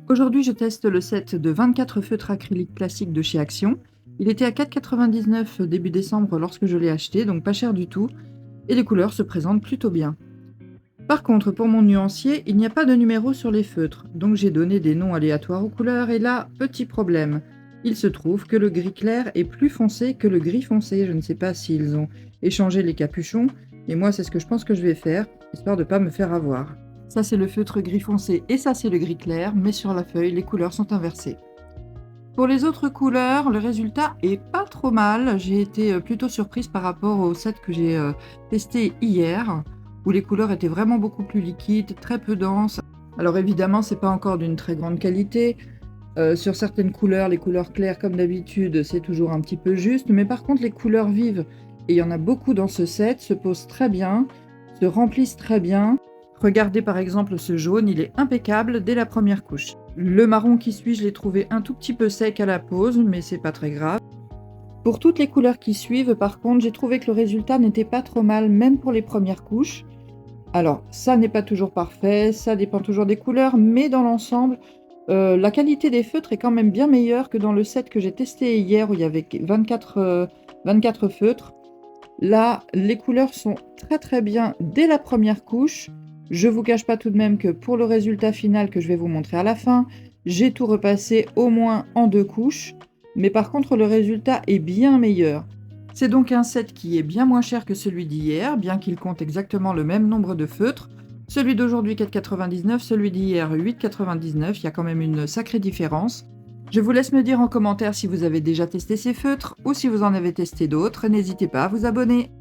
Aujourd'hui, je teste le set de 24 feutres acryliques classiques de chez Action. Il était à 4,99 € début décembre lorsque je l'ai acheté, donc pas cher du tout, et les couleurs se présentent plutôt bien. Par contre, pour mon nuancier, il n'y a pas de numéro sur les feutres, donc j'ai donné des noms aléatoires aux couleurs, et là, petit problème. Il se trouve que le gris clair est plus foncé que le gris foncé. Je ne sais pas s'ils ont échangé les capuchons, et moi c'est ce que je pense que je vais faire, histoire de ne pas me faire avoir. Ça c'est le feutre gris foncé et ça c'est le gris clair, mais sur la feuille, les couleurs sont inversées. Pour les autres couleurs, le résultat est pas trop mal. J'ai été plutôt surprise par rapport au set que j'ai testé hier, où les couleurs étaient vraiment beaucoup plus liquides, très peu denses. Alors évidemment, c'est pas encore d'une très grande qualité. Sur certaines couleurs, les couleurs claires comme d'habitude, c'est toujours un petit peu juste, mais par contre les couleurs vives, et il y en a beaucoup dans ce set, se posent très bien, se remplissent très bien. Regardez par exemple ce jaune, il est impeccable dès la première couche. Le marron qui suit, je l'ai trouvé un tout petit peu sec à la pose, mais c'est pas très grave. Pour toutes les couleurs qui suivent, par contre, j'ai trouvé que le résultat n'était pas trop mal, même pour les premières couches. Alors, ça n'est pas toujours parfait, ça dépend toujours des couleurs, mais dans l'ensemble, la qualité des feutres est quand même bien meilleure que dans le set que j'ai testé hier où il y avait 24 feutres. Là, les couleurs sont très très bien dès la première couche. Je vous cache pas tout de même que pour le résultat final que je vais vous montrer à la fin, j'ai tout repassé au moins en 2 couches, mais par contre le résultat est bien meilleur. C'est donc un set qui est bien moins cher que celui d'hier, bien qu'il compte exactement le même nombre de feutres. Celui d'aujourd'hui 4,99 €, celui d'hier 8,99 €, il y a quand même une sacrée différence. Je vous laisse me dire en commentaire si vous avez déjà testé ces feutres ou si vous en avez testé d'autres. N'hésitez pas à vous abonner.